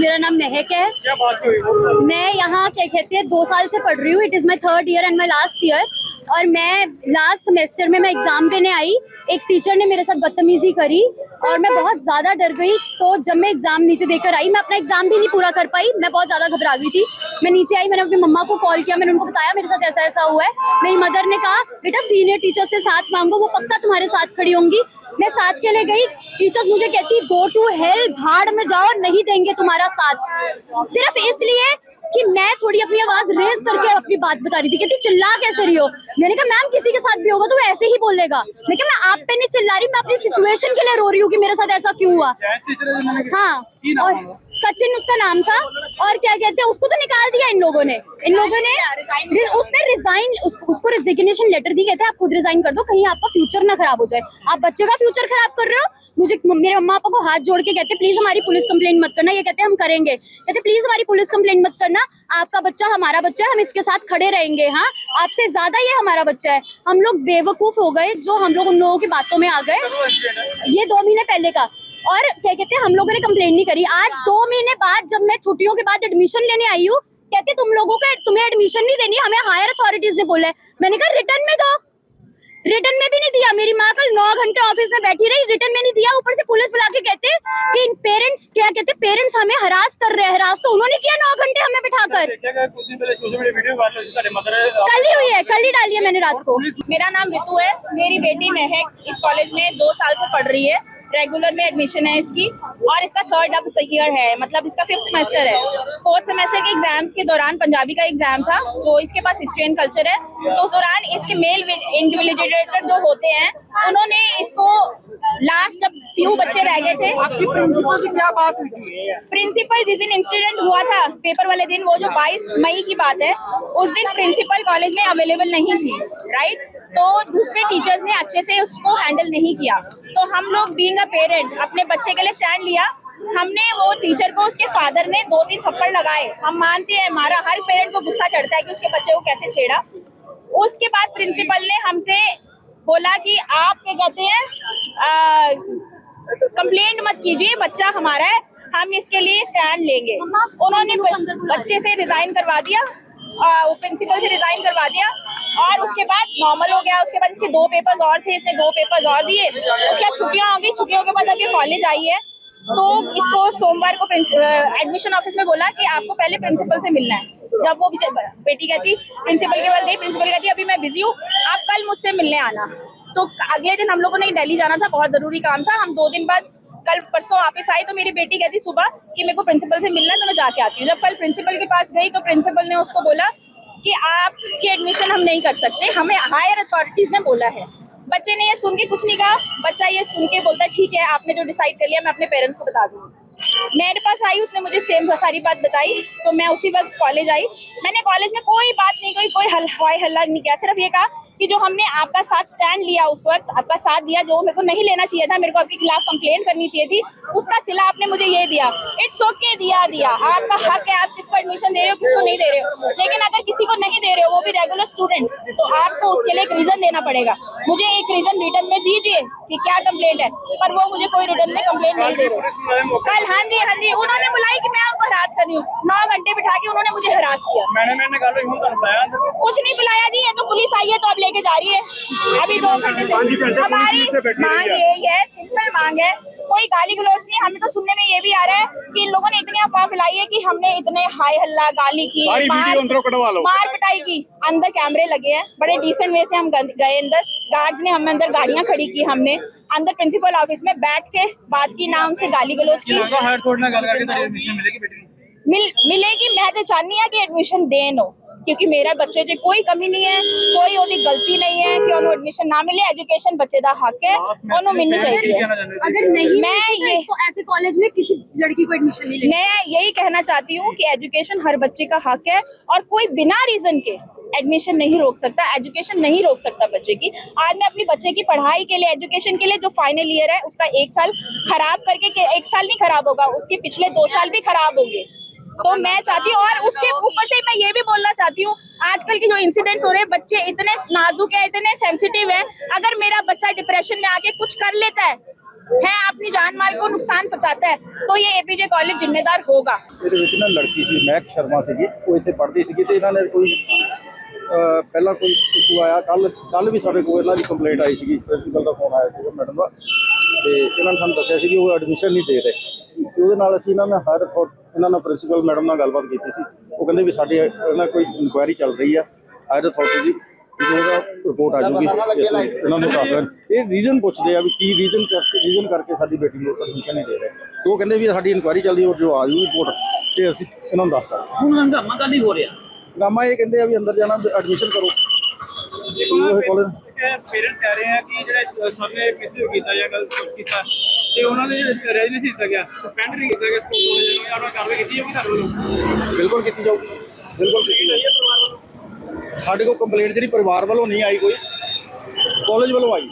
मेरा नाम महक है। क्या बात हुई? मैं यहाँ क्या कहते हैं 2 साल से पढ़ रही हूँ। It is my 3rd year and my last year. और मैं लास्ट सेमेस्टर में मैं एग्जाम देने आई, एक टीचर ने मेरे साथ बदतमीजी करी और मैं बहुत ज़्यादा डर गई। तो जब मैं एग्जाम नीचे देकर आई, मैं अपना एग्जाम भी नहीं पूरा कर पाई, मैं बहुत ज़्यादा घबरा गई थी। मैं नीचे आई, मैंने अपनी मम्मा को कॉल किया, मैंने उनको बताया मेरे साथ ऐसा ऐसा हुआ है। मेरी मदर ने कहा बेटा सीनियर टीचर से साथ मांगो, वो पक्का तुम्हारे साथ खड़ी होंगी। मैं साथ के लिए गई, टीचर्स मुझे कहती गो टू हेल, भाड़ में जाओ, नहीं देंगे तुम्हारा साथ। सिर्फ इसलिए कि मैं थोड़ी अपनी आवाज रेज करके अपनी बात बता रही थी। कहती चिल्ला कैसे रही हो? मैंने कहा मैम किसी के साथ भी होगा तो वो ऐसे ही बोलेगा। मैं कहा मैं आप पे नहीं चिल्ला रही, मैं अपनी सिचुएशन के लिए रो रही हूँ कि मेरे साथ ऐसा क्यों हुआ। हाँ, और सचिन उसका नाम था। और क्या कहते हैं, उसको तो निकाल दिया इन लोगों ने। उसने रिजाइन, उसको रेजिग्नेशन लेटर दी, कहते हैं आप खुद रिजाइन कर दो, कहीं आपका फ्यूचर ना खराब हो जाए। आप बच्चे का फ्यूचर खराब कर रहे हो। मुझे मेरे मम्मा पापा को हाथ जोड़ के कहते प्लीज हमारी पुलिस कंप्लेंट मत करना। ये कहते हम करेंगे, कहते प्लीज हमारी पुलिस कंप्लेंट मत करना, आपका बच्चा हमारा बच्चा है, हम इसके साथ खड़े रहेंगे। हाँ, आपसे ज्यादा ये हमारा बच्चा है। हम लोग बेवकूफ हो गए जो हम लोग उन लोगों की बातों में आ गए। ये 2 महीने पहले का। और क्या कहते हैं, हम लोगों ने कंप्लेंट नहीं करी। आज 2 महीने बाद जब मैं छुट्टियों के बाद एडमिशन लेने आई हूँ, कहते तुम लोगों को तुम्हें एडमिशन नहीं देनी, हमें हायर अथॉरिटीज ने बोला है। मैंने कहा रिटर्न में दो, रिटर्न में भी नहीं दिया। मेरी माँ कल 9 घंटे ऑफिस में बैठी रही, रिटर्न में नहीं दिया। ऊपर से पुलिस बुला के कहते कि इन पेरेंट्स, क्या कहते पेरेंट्स हमें हरास कर रहे हैं। हरास तो उन्होंने किया 9 घंटे हमें बिठाकर। कल ही हुई है, कल ही डाली है मैंने रात को। मेरा नाम ऋतु है, मेरी बेटी महक इस कॉलेज में 2 साल से पढ़ रही है। रेगुलर में एडमिशन है इसकी और इसका 3rd अब ईयर है, मतलब इसका 5th सेमेस्टर है। 4th सेमेस्टर के एग्जाम्स के दौरान पंजाबी का एग्जाम था, जो इसके पास हिस्ट्री एंड कल्चर है। तो उस दौरान इसके मेल इन्विजिलेटर जो होते हैं, उन्होंने इसको लास्ट जब फ्यू बच्चे रह गए थे। आपकी प्रिंसिपल से क्या बात हुई थी? प्रिंसिपल जिस दिन इंसिडेंट हुआ था पेपर वाले दिन, वो जो 22 मई की बात है, उस दिन प्रिंसिपल कॉलेज में अवेलेबल नहीं थी, राइट। तो दूसरे टीचर्स ने अच्छे से उसको हैंडल नहीं किया। तो हम लोग बीइंग अ पेरेंट अपने बच्चे के लिए स्टैंड लिया। हमने वो टीचर को, उसके फादर ने 2-3 थप्पड़ लगाए। हम मानते हैं, हमारा हर पेरेंट को गुस्सा चढ़ता है कि उसके बच्चे को कैसे छेड़ा। उसके बाद प्रिंसिपल ने हमसे बोला कि आप क्या कहते हैं, कंप्लेंट मत कीजिए, बच्चा हमारा है, हम इसके लिए स्टैंड लेंगे। उन्होंने बच्चे से रिजाइन करवा दिया, प्रिंसिपल से रिजाइन करवा दिया और उसके बाद नॉर्मल हो गया। उसके बाद इसके 2 पेपर्स और थे, इसने 2 पेपर्स और दिए। उसके बाद छुट्टियां हो गई। छुट्टियों के बाद अभी कॉलेज आई है, तो इसको सोमवार को एडमिशन ऑफिस में बोला कि आपको पहले प्रिंसिपल से मिलना है। जब वो बेटी कहती प्रिंसिपल के पास गई, प्रिंसिपल कहती अभी मैं बिजी हूँ, आप कल मुझसे मिलने आना। तो अगले दिन हम लोगों ने दिल्ली जाना था, बहुत जरूरी काम था। हम 2 दिन बाद कल परसों वापस आई, तो मेरी बेटी कहती सुबह कि मेरे को प्रिंसिपल से मिलना है, तो मैं जाके आती हूँ। जब कल प्रिंसिपल के पास गई तो प्रिंसिपल ने उसको बोला कि आपकी एडमिशन हम नहीं कर सकते, हमें हायर अथॉरिटीज ने बोला है। बच्चे ने ये सुन के कुछ नहीं कहा। बच्चा ये सुन के बोलता ठीक है, आपने जो डिसाइड कर लिया मैं अपने पेरेंट्स को बता दूंगी। मेरे पास आई, उसने मुझे सेम सारी बात बताई। तो मैं उसी वक्त कॉलेज आई। मैंने कॉलेज में कोई बात नहीं कही, कोई हवाई हल्ला नहीं किया, सिर्फ ये कहा कि जो हमने आपका साथ स्टैंड लिया, उस वक्त आपका साथ दिया, जो मेरे को नहीं लेना चाहिए था, मेरे को आपके खिलाफ कंप्लेंट करनी चाहिए थी, उसका सिला आपने मुझे ये दिया। इट्स ओके, दिया आपका हक है, आप किसको एडमिशन दे रहे हो, किसको नहीं दे रहे हो। लेकिन अगर किसी को नहीं दे रहे हो, वो भी रेगुलर स्टूडेंट, तो आपको उसके लिए एक रीजन देना पड़ेगा। मुझे एक रीजन रिटर्न में दीजिए कि क्या कंप्लेंट है, पर वो मुझे कोई रिटर्न में कंप्लेंट नहीं दे रहे। कल हाँ जी उन्होंने बुलाई कि मैं आपको हरास कर रही हूँ। 9 घंटे बिठा के उन्होंने मुझे हरास किया। कुछ नहीं बुलाया जी, ये तो पुलिस आई है तो अब लेके जा रही है। अभी 2 घंटे से हमारी मांग यही है, सिंपल मांग है, कोई गाली गलौज नहीं। हमें तो सुनने में ये भी आ रहा है कि इन लोगों ने इतनी अफवाह फैलाई है कि हमने इतने हाय हल्ला, गाली की, मार पिटाई की। अंदर कैमरे लगे हैं, बड़े डिसेंट वे से हम गए अंदर, गार्ड्स ने हमें अंदर गाड़ियां खड़ी की, हमने अंदर प्रिंसिपल ऑफिस में बैठ के बात की, ना उनसे गाली गलौज की। मिलेगी, मैं तो चाहनी है कि एडमिशन देन हो, क्योंकि मेरा बच्चे से कोई कमी नहीं है, कोई ओदी गलती नहीं है कि उन्हें एडमिशन ना मिले। एजुकेशन बच्चे का हक है, उन्हें मिलनी चाहिए। अगर नहीं मैं ये ऐसे कॉलेज में किसी लड़की को एडमिशन नहीं लेना। मैं यही कहना चाहती हूँ कि एजुकेशन हर बच्चे का हक है और कोई बिना रीजन के एडमिशन नहीं रोक सकता, एजुकेशन नहीं रोक सकता बच्चे की। आज मैं अपनी बच्चे की पढ़ाई के लिए, एजुकेशन के लिए, जो फाइनल ईयर है उसका 1 साल खराब करके, 1 साल नहीं खराब होगा, उसके पिछले 2 साल भी खराब होंगे। तो मैं चाहती हूँ, और उसके ऊपर से मैं ये भी बोलना चाहती हूँ, आजकल के जो इंसिडेंट्स हो रहे हैं, बच्चे इतने नाजुक है, इतने सेंसिटिव है। अगर मेरा बच्चा डिप्रेशन में आके कुछ कर लेता है है, अपनी जान माल को नुकसान पहुंचाता है, तो ये एपीजे कॉलेज जिम्मेदार होगा। ਇਹਦੇ ਵਿੱਚ ਨਾ ਲੜਕੀ ਸੀ ਮਹਿਕ ਸ਼ਰਮਾ ਸੀਗੀ, ਉਹ ਇੱਥੇ ਪੜ੍ਹਦੀ ਸੀਗੀ ਤੇ ਇਹਨਾਂ ਨੇ ਕੋਈ ਪਹਿਲਾਂ ਕੋਈ ਇਸ਼ੂ ਆਇਆ। ਕੱਲ ਵੀ ਸਾਡੇ ਕੋਲ ਇਹਨਾਂ ਦੀ ਕੰਪਲੇਂਟ ਆਈ ਸੀਗੀ, ਪ੍ਰਿੰਸੀਪਲ ਦਾ ਫੋਨ ਆਇਆ ਸੀਗਾ ਮੈਡਮ ਦਾ, ਤੇ ਇਹਨਾਂ ਨੇ ਸਾਨੂੰ ਦੱਸਿਆ ਸੀ ਕਿ ਉਹ ਐਡਮਿਸ਼ਨ ਨਹੀਂ ਦੇ ਰਹੇ। ਤੇ ਉਹਦੇ ਨਾਲ ਅਸੀਂ ਇਹਨਾਂ ਨਾਲ ਪ੍ਰਿੰਸੀਪਲ ਮੈਡਮ ਨਾਲ ਗੱਲਬਾਤ ਕੀਤੀ ਸੀ। ਉਹ ਕਹਿੰਦੇ ਵੀ ਸਾਡੇ ਇਹਨਾਂ ਕੋਈ ਇਨਕੁਆਇਰੀ ਚੱਲ ਰਹੀ ਆ ਹਾਇਰ ਅਥਾਰਟੀ ਦੀ, ਵੀ ਉਹਦਾ ਰਿਪੋਰਟ ਆ ਜਾਊਗੀ। ਅਸੀਂ ਇਹਨਾਂ ਨੂੰ ਦੱਸ ਦੇਣ ਇਹ ਰੀਜ਼ਨ ਪੁੱਛਦੇ ਆ ਵੀ ਕੀ ਰੀਜ਼ਨ ਕਰਕੇ ਸਾਡੀ ਬੇਟੀ ਨੂੰ ਐਡਮਿਸ਼ਨ ਨਹੀਂ ਦੇ ਰਹੇ। ਤੇ ਉਹ ਕਹਿੰਦੇ ਵੀ ਸਾਡੀ ਇਨਕੁਆਇਰੀ ਚੱਲਦੀ ਔਰ ਜੋ ਆ ਜੂਗੀ ਰਿਪੋਰਟ ਤੇ ਅਸੀਂ ਇਹਨਾਂ ਨੂੰ ਦੱਸ ਦਾਂਗੇ। ਹੁਣ ਹੰਗਾਮਾ ਕਾਹਦੀ ਹੋ ਰਿਹਾ? ਗਾਮਾ ਇਹ ਕਹਿੰਦੇ ਆ ਵੀ ਅੰਦਰ ਜਾਣਾ ਐਡਮਿਸ਼ਨ ਕਰੋ। ਕਾਲਜ ਪੇਰੈਂਟਸ ਕਹਿ ਰਹੇ ਆ ਕਿ ਜਿਹੜਾ ਸਾਹਮਣੇ ਮਿਸਯੂਜ਼ ਕੀਤਾ ਜਾਂ ਗਲਤ ਕੀਤਾ ਤੇ ਉਹਨਾਂ ਦੇ ਜਿਹੜੇ ਰੈਜ਼ੀਡੈਂਸ ਦਿੱਤਾ ਗਿਆ, ਸਸਪੈਂਡ ਨਹੀਂ ਕੀਤਾ ਗਿਆ ਸਕੂਲ ਕਾਲਜ ਨੂੰ, ਜਾਂ ਉਹਨਾਂ ਕਾਰਵਾਈ ਕੀਤੀ ਜਾਊਗੀ ਤੁਹਾਡੇ ਵੱਲੋਂ? ਬਿਲਕੁਲ ਕੀਤੀ ਜਾਊਗੀ, ਬਿਲਕੁਲ ਕੀਤੀ ਜਾਊਗੀ। ਸਾਡੇ ਕੋਲ ਕੰਪਲੇਂਟ ਜਿਹੜੀ ਪਰਿਵਾਰ ਵੱਲੋਂ ਨਹੀਂ ਆਈ, ਕੋਈ ਕਾਲਜ ਵੱਲੋਂ ਆਈ।